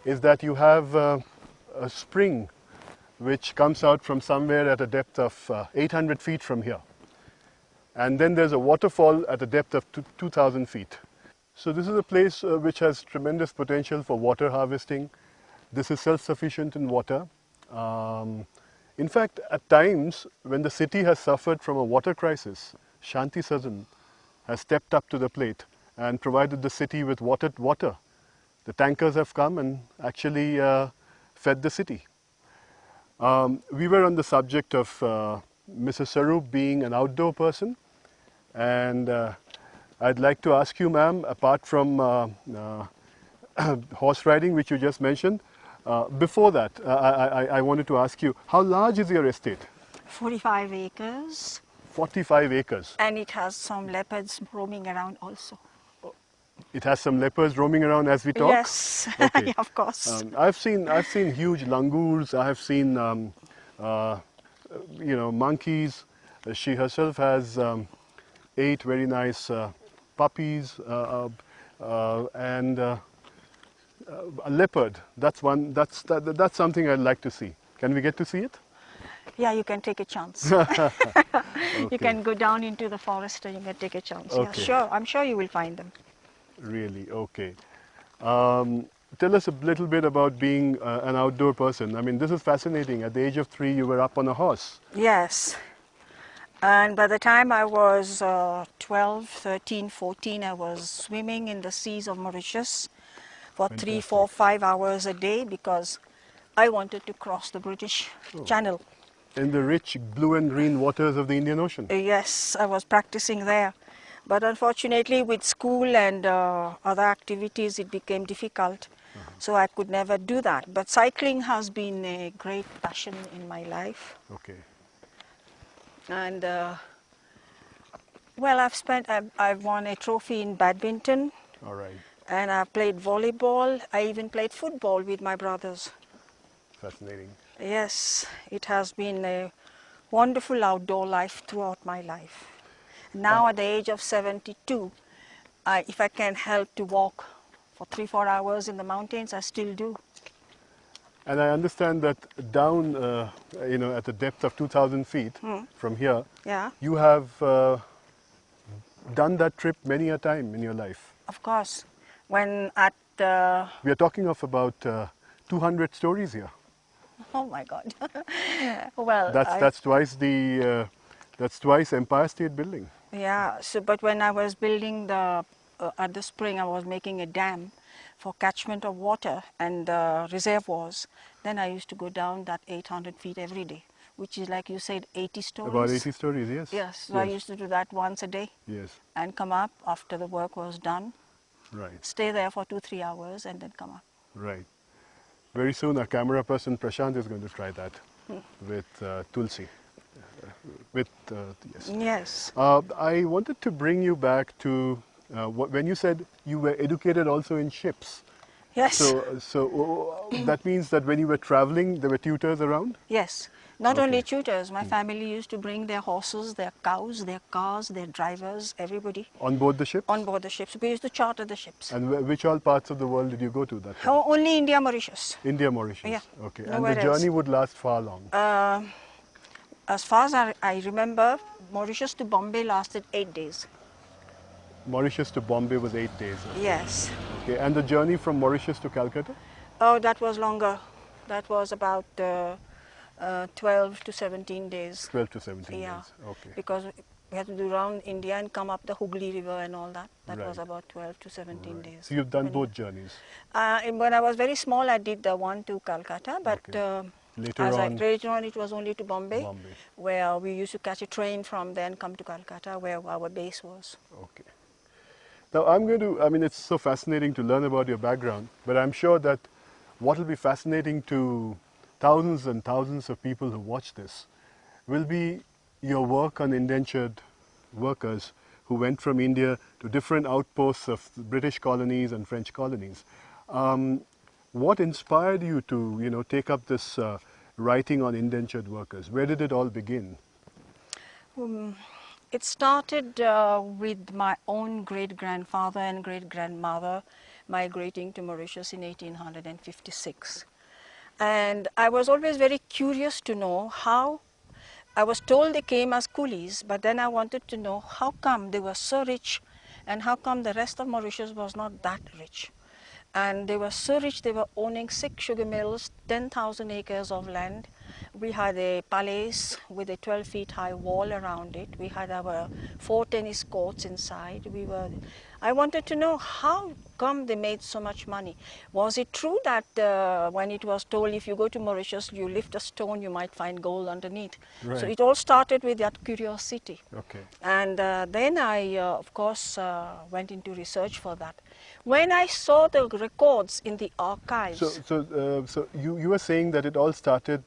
is that you have a spring which comes out from somewhere at a depth of 800 feet from here. And then there's a waterfall at a depth of 2,000 feet. So this is a place which has tremendous potential for water harvesting. This is self-sufficient in water. In fact, at times when the city has suffered from a water crisis, Shanti Sadan has stepped up to the plate and provided the city with water. The tankers have come and actually fed the city. We were on the subject of Mrs. Sarup being an outdoor person, and I'd like to ask you, ma'am, apart from horse riding, which you just mentioned, before that, I wanted to ask you, how large is your estate? 45 acres. 45 acres. And it has some leopards roaming around also. It has some leopards roaming around as we talk? Yes, okay. yeah, of course. I've seen huge langurs. I have seen monkeys. She herself has 8 very nice puppies and a leopard. That's something I'd like to see. Can we get to see it? Yeah, you can take a chance. Okay. You can go down into the forest and you can take a chance. Okay. Yeah, sure. I'm sure you will find them. Really? Okay. Tell us a little bit about being an outdoor person. I mean, this is fascinating. At the age of 3, you were up on a horse. Yes. And by the time I was 12, 13, 14, I was swimming in the seas of Mauritius for Fantastic. 3, 4, 5 hours a day because I wanted to cross the British Channel. In the rich blue and green waters of the Indian Ocean. Yes, I was practicing there. But unfortunately, with school and other activities, it became difficult. So I could never do that. But cycling has been a great passion in my life. Okay. And well, I've won a trophy in badminton. All right. And I've played volleyball. I even played football with my brothers. Fascinating. Yes, it has been a wonderful outdoor life throughout my life. Now at the age of 72, if I can help to walk for 3-4 hours in the mountains, I still do. And I understand that down, at the depth of 2,000 feet from here, Yeah. you have done that trip many a time in your life. Of course. When at We are talking of about 200 stories here. oh my God. Well, That's twice that's twice Empire State Building. yeah. So, but when I was building at the spring, I was making a dam for catchment of water and reservoirs. Then I used to go down that 800 feet every day, which is, like you said, 80 stories. About 80 stories, yes. Yes. So I used to do that once a day. Yes. And come up after the work was done. Right. Stay there for 2-3 hours and then come up. Right. Very soon our camera person Prashant is going to try that with Tulsi. Yes. Yes. I wanted to bring you back to when you said you were educated also in ships. Yes. So that means that when you were traveling, there were tutors around? Yes. Not Okay. only tutors, my family used to bring their horses, their cows, their cars, their drivers, everybody. On board the ships? On board the ships. We used to charter the ships. And which all parts of the world did you go to that time? Only India, Mauritius. India, Mauritius. Yeah. Okay. And Nowhere the journey else. would last far long? As far as I remember, Mauritius to Bombay lasted 8 days. Mauritius to Bombay was 8 days. Yes. Okay. And the journey from Mauritius to Calcutta? Oh, that was longer. That was about 12 to 17 days. 12 to 17 Yeah. days. Okay. Because we had to do around India and come up the Hooghly River and all that. That was Right. about 12 to 17 days. So you've done both journeys? When I was very small, I did the one to Calcutta, but Okay. Later on it was only to Bombay, Bombay. where we used to catch a train from there and come to Calcutta, where our base was. Okay. Now it's so fascinating to learn about your background, but I'm sure that what will be fascinating to thousands and thousands of people who watch this will be your work on indentured workers who went from India to different outposts of the British colonies and French colonies. What inspired you to, take up this writing on indentured workers? Where did it all begin? It started with my own great-grandfather and great-grandmother. migrating to Mauritius in 1856. And I was always very curious to know how. I was told they came as coolies, but then I wanted to know how come they were so rich and how come the rest of Mauritius was not that rich. And they were so rich, they were owning 6 sugar mills, 10,000 acres of land. We had a palace with a 12 feet high wall around it. We had our 4 tennis courts inside. I wanted to know how come they made so much money. Was it true that when it was told if you go to Mauritius, you lift a stone, you might find gold underneath? Right. So it all started with that curiosity. Okay. And then I, of course, went into research for that. When I saw the records in the archives. So you were saying that it all started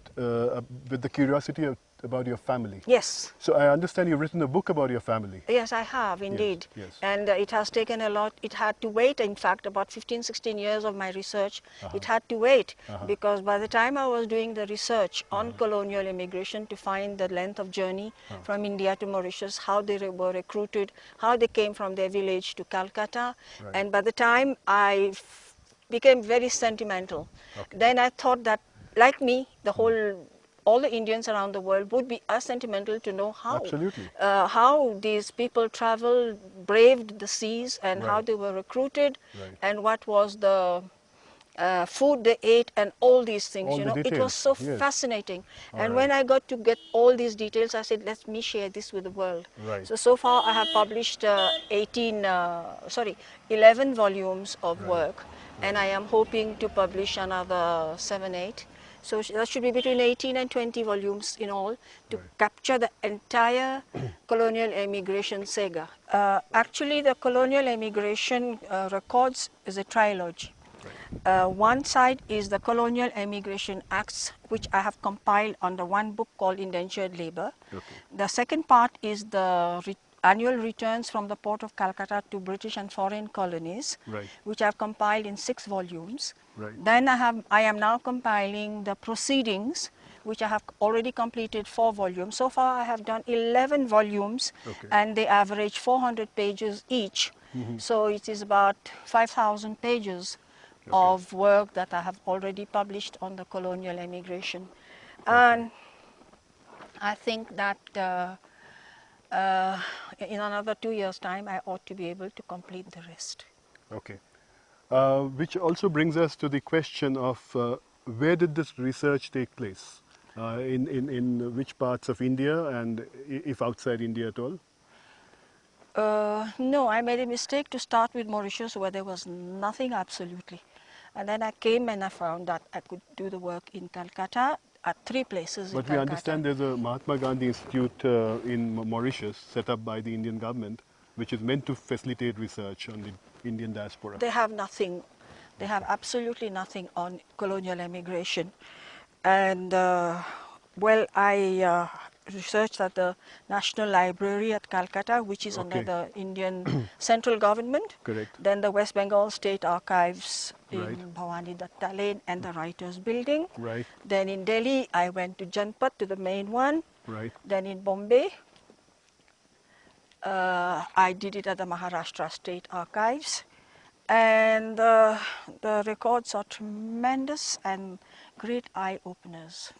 with the curiosity about your family. Yes. So I understand you've written a book about your family. Yes, I have indeed. Yes, yes. And it has taken a lot. It had to wait, in fact, about 15, 16 years of my research. It had to wait because by the time I was doing the research on colonial immigration to find the length of journey from India to Mauritius, how they were recruited, how they came from their village to Calcutta. Right. And by the time I became very sentimental, then I thought that, like me, all the Indians around the world would be as sentimental to know how these people traveled, braved the seas, and how they were recruited, and what was the food they ate, and all these things. All you the know, it details, was so yes. fascinating. All And right. when I got to get all these details, I said, let me share this with the world. Right. So far I have published 11 volumes of work, and I am hoping to publish another 7, 8. So that should be between 18 and 20 volumes in all to capture the entire colonial emigration saga. Actually, the colonial emigration records is a trilogy. One side is the Colonial Emigration Acts, which I have compiled under one book called Indentured Labour. The second part is the annual returns from the port of Calcutta to British and foreign colonies, which I have compiled in 6 volumes. Then I am now compiling the proceedings, which I have already completed 4 volumes. So far I have done 11 volumes, and they average 400 pages each. So it is about 5,000 pages of work that I have already published on the colonial emigration. And I think that in another 2 years' time, I ought to be able to complete the rest. Okay. Which also brings us to the question of where did this research take place? In which parts of India, and if outside India at all? No, I made a mistake to start with Mauritius, where there was nothing absolutely. And then I came and I found that I could do the work in Calcutta at 3 places in But Calcutta. we understand there's a Mahatma Gandhi Institute in Mauritius set up by the Indian government, which is meant to facilitate research on the Indian diaspora. They have nothing. They have absolutely nothing on colonial emigration. And well, I researched at the National Library at Calcutta, which is under the Indian central government. Correct. Then the West Bengal State Archives in Bhavani Datta Lane and the Writers Building. Right. Then in Delhi, I went to Janpat, to the main one. Right. Then in Bombay, I did it at the Maharashtra State Archives. And the records are tremendous and great eye-openers.